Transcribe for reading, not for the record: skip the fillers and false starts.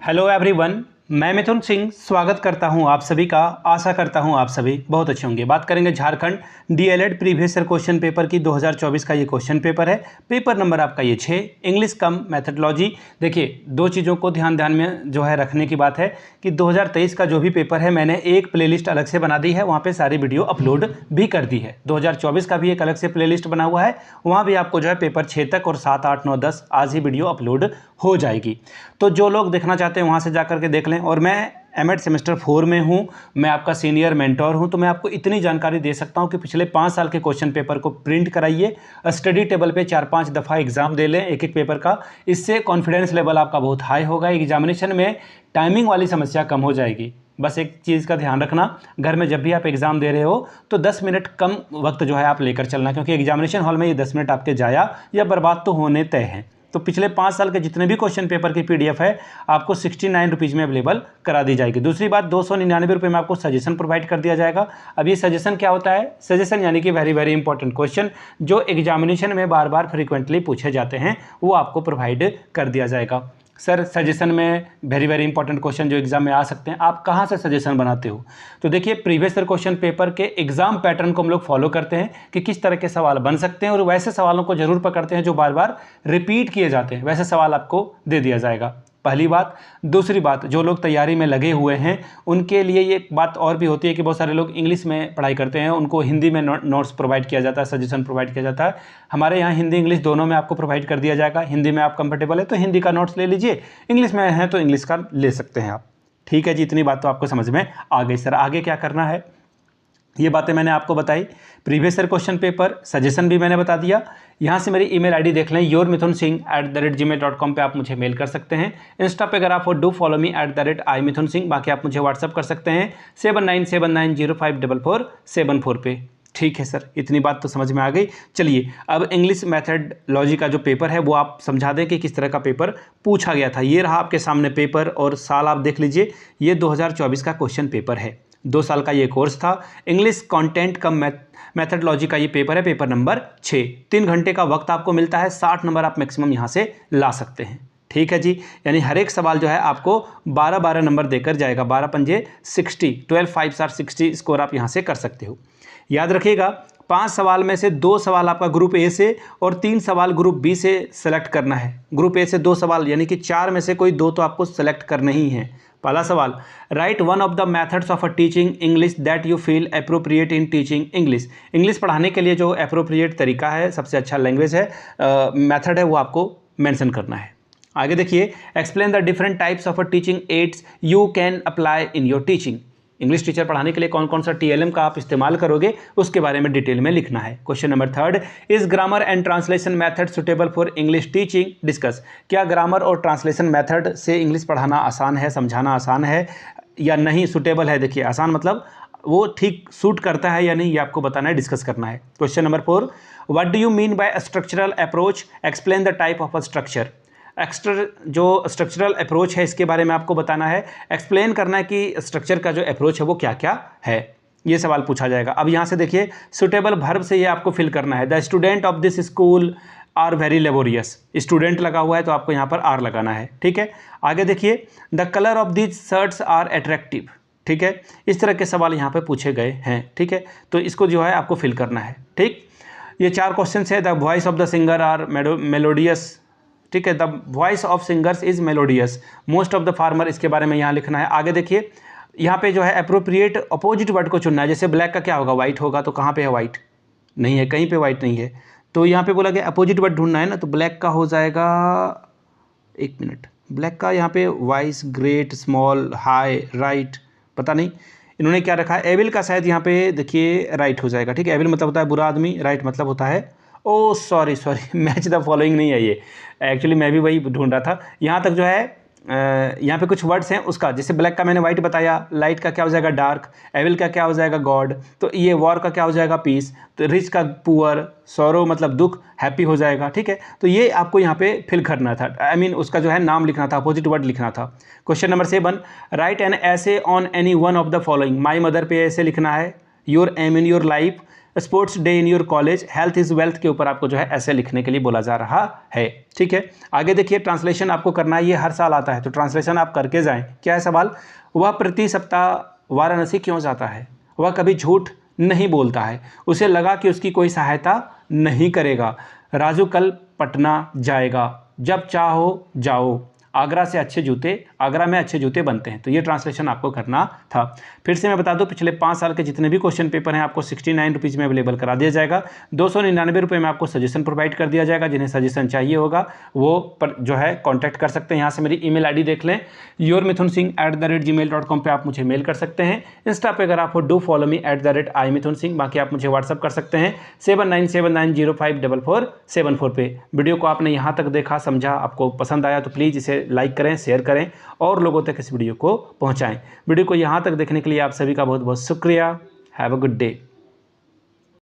Hello everyone, मैं मिथुन सिंह स्वागत करता हूं आप सभी का। आशा करता हूं आप सभी बहुत अच्छे होंगे। बात करेंगे Jharkhand DElEd previous year question paper की 2024 का ये क्वेश्चन पेपर है। पेपर नंबर आपका ये 6, इंग्लिश कम मैथडोलॉजी। देखिए, दो चीज़ों को ध्यान में जो है रखने की बात है कि 2023 का जो भी पेपर है मैंने एक प्लेलिस्ट अलग से बना दी है, वहाँ पर सारी वीडियो अपलोड भी कर दी है। 2024 का भी एक अलग से प्लेलिस्ट बना हुआ है, वहाँ भी आपको जो है पेपर 6 तक और 7, 8, 9, 10 आज ही वीडियो अपलोड हो जाएगी। तो जो लोग देखना चाहते हैं वहाँ से जा करके देख लें। और मैं एमएड सेमेस्टर 4 में हूँ, मैं आपका सीनियर मेंटोर हूँ, तो मैं आपको इतनी जानकारी दे सकता हूँ कि पिछले 5 साल के क्वेश्चन पेपर को प्रिंट कराइए, स्टडी टेबल पे 4-5 दफ़ा एग्जाम दे लें एक एक पेपर का। इससे कॉन्फिडेंस लेवल आपका बहुत हाई होगा, एग्जामिनेशन में टाइमिंग वाली समस्या कम हो जाएगी। बस एक चीज़ का ध्यान रखना, घर में जब भी आप एग्ज़ाम दे रहे हो तो 10 मिनट कम वक्त जो है आप लेकर चलना, क्योंकि एग्जामिनेशन हॉल में ये 10 मिनट आपके जाया या बर्बाद तो होने तय हैं। तो पिछले 5 साल के जितने भी क्वेश्चन पेपर की पीडीएफ है आपको 69 रुपीज़ में अवेलेबल करा दी जाएगी। दूसरी बात, 299 रुपये में आपको सजेशन प्रोवाइड कर दिया जाएगा। अब ये सजेशन क्या होता है? सजेशन यानी कि वेरी वेरी इंपॉर्टेंट क्वेश्चन जो एग्जामिनेशन में बार बार फ्रीक्वेंटली पूछे जाते हैं, वो आपको प्रोवाइड कर दिया जाएगा। सर, सजेशन में वेरी वेरी इंपॉर्टेंट क्वेश्चन जो एग्जाम में आ सकते हैं, आप कहाँ से सजेशन बनाते हो? तो देखिए, प्रीवियस ईयर क्वेश्चन पेपर के एग्जाम पैटर्न को हम लोग फॉलो करते हैं कि किस तरह के सवाल बन सकते हैं, और वैसे सवालों को जरूर पकड़ते हैं जो बार बार रिपीट किए जाते हैं। वैसे सवाल आपको दे दिया जाएगा, पहली बात। दूसरी बात, जो लोग तैयारी में लगे हुए हैं उनके लिए ये बात और भी होती है कि बहुत सारे लोग इंग्लिश में पढ़ाई करते हैं, उनको हिंदी में नोट्स प्रोवाइड किया जाता है, सजेशन प्रोवाइड किया जाता है। हमारे यहाँ हिंदी इंग्लिश दोनों में आपको प्रोवाइड कर दिया जाएगा। हिंदी में आप कंफर्टेबल है तो हिंदी का नोट्स ले लीजिए, इंग्लिश में है तो इंग्लिश का ले सकते हैं आप। ठीक है जी, इतनी बात तो आपको समझ में आ गई। सर, आगे क्या करना है ये बातें मैंने आपको बताई। Previous year question paper suggestion भी मैंने बता दिया। यहाँ से मेरी ईमेल आईडी देख लें, yourmithunsingh@gmail.com पे आप मुझे मेल कर सकते हैं। इंस्टा पे अगर आप हो डू फॉलो मी @imithunsingh। बाकी आप मुझे व्हाट्सअप कर सकते हैं 7979054474 पे। ठीक है सर, इतनी बात तो समझ में आ गई। चलिए, अब इंग्लिश मैथडोलॉजी का जो पेपर है वो आप समझा दें कि किस तरह का पेपर पूछा गया था। ये रहा आपके सामने पेपर और साल आप देख लीजिए, ये 2024 का क्वेश्चन पेपर है। 2 साल का ये कोर्स था। इंग्लिश कंटेंट कम मैथडोलॉजी का ये पेपर है, पेपर नंबर 6। 3 घंटे का वक्त आपको मिलता है, 60 नंबर आप मैक्सिमम यहाँ से ला सकते हैं। ठीक है जी, यानी हर एक सवाल जो है आपको 12-12 नंबर देकर जाएगा। 12 पंजे 60, 12 5 आर 60 स्कोर आप यहाँ से कर सकते हो। याद रखिएगा, 5 सवाल में से 2 सवाल आपका ग्रुप ए से और 3 सवाल ग्रुप बी से सेलेक्ट करना है। ग्रुप ए से 2 सवाल यानी कि 4 में से कोई 2 तो आपको सेलेक्ट करने ही है। पहला सवाल, right one of the methods of a teaching English that you feel appropriate in teaching English. English पढ़ाने के लिए जो अप्रोप्रिएट तरीका है, सबसे अच्छा लैंग्वेज है, मेथड है, वो आपको मेंशन करना है। आगे देखिए, explain the different types of a teaching ads you can apply in your teaching. English teacher पढ़ाने के लिए कौन कौन सा टीएलएम का आप इस्तेमाल करोगे उसके बारे में डिटेल में लिखना है। Question number 3, is grammar and translation method suitable for English teaching, discuss. क्या ग्रामर और ट्रांसलेशन मेथड से इंग्लिश पढ़ाना आसान है, समझाना आसान है या नहीं, सुटेबल है। देखिए, आसान मतलब वो ठीक सूट करता है या नहीं, ये आपको बताना है, डिस्कस करना है। Question number 4, what do you mean by structural approach, explain the type of a structure. जो स्ट्रक्चरल अप्रोच है इसके बारे में आपको बताना है, एक्सप्लेन करना है कि स्ट्रक्चर का जो अप्रोच है वो क्या क्या है। ये सवाल पूछा जाएगा। अब यहाँ से देखिए, सुटेबल वर्ब से ये आपको फिल करना है। The student of this school are very laborious. Student लगा हुआ है तो आपको यहाँ पर आर लगाना है। ठीक है, आगे देखिए, the colour of this shirts are attractive. ठीक है, इस तरह के सवाल यहाँ पर पूछे गए हैं। ठीक है, तो इसको जो है आपको फिल करना है। ठीक, ये 4 क्वेश्चन है। The voice of the singer are melodious. ठीक है, the voice of singers is melodious, most of the farmer, इसके बारे में यहाँ लिखना है। आगे देखिए, यहाँ पे जो है अप्रोप्रिएट अपोजिट वर्ड को चुनना है। जैसे ब्लैक का क्या होगा, वाइट होगा, तो कहाँ पे है वाइट, नहीं है, कहीं पे वाइट नहीं है, तो यहाँ पे बोला गया अपोजिट वर्ड ढूंढना है ना, तो ब्लैक का हो जाएगा, 1 मिनट, ब्लैक का यहाँ पे vice, great, small, high, right, पता नहीं इन्होंने क्या रखा है। एविल का शायद यहाँ पे देखिए राइट हो जाएगा। ठीक है, एविल मतलब होता है बुरा आदमी, राइट मतलब होता है, ओ सॉरी मैच द फॉलोइंग नहीं है ये, एक्चुअली मैं भी वही ढूंढ रहा था। यहाँ तक जो है यहाँ पे कुछ वर्ड्स हैं उसका, जैसे ब्लैक का मैंने वाइट बताया, लाइट का क्या हो जाएगा डार्क, एविल का क्या हो जाएगा गॉड, तो ये वॉर का क्या हो जाएगा पीस, तो रिच का पुअर, सॉरो मतलब दुख, हैप्पी हो जाएगा। ठीक है, तो ये आपको यहाँ पे फिल करना था, आई मीन उसका जो है नाम लिखना था, अपोजिट वर्ड लिखना था। Question number 7, write an essay on any one of the following. My mother पे ऐसे लिखना है, your aim in your life, sports day in your college, health is wealth के ऊपर आपको जो है ऐसे लिखने के लिए बोला जा रहा है। ठीक है, आगे देखिए ट्रांसलेशन आपको करना है, ये हर साल आता है तो ट्रांसलेशन आप करके जाएं। क्या है सवाल, वह प्रति सप्ताह वाराणसी क्यों जाता है? वह कभी झूठ नहीं बोलता है, उसे लगा कि उसकी कोई सहायता नहीं करेगा। राजू कल पटना जाएगा, जब चाहो जाओ, आगरा से अच्छे जूते, आगरा में अच्छे जूते बनते हैं। तो ये ट्रांसलेशन आपको करना था। फिर से मैं बता दूं, पिछले 5 साल के जितने भी क्वेश्चन पेपर हैं आपको 69 रुपीज़ में अवेलेबल करा दिया जाएगा। 299 रुपये में आपको सजेशन प्रोवाइड कर दिया जाएगा। जिन्हें सजेशन चाहिए होगा वो पर जो है कॉन्टैक्ट कर सकते हैं। यहाँ से मेरी ईमेल आईडी देख लें, yourmithunsingh@gmail.com पे आप मुझे मेल कर सकते हैं। इंस्टा पे अगर आप हो डू फॉलो मी @imithunsingh। बाकी आप मुझे व्हाट्सअप कर सकते हैं 7979054474 पे। वीडियो को आपने यहाँ तक देखा, समझा, आपको पसंद आया तो प्लीज़ इसे लाइक करें, शेयर करें और लोगों तक इस वीडियो को पहुंचाएं। वीडियो को यहाँ तक देखने के लिए आप सभी का बहुत बहुत शुक्रिया। Have a good day.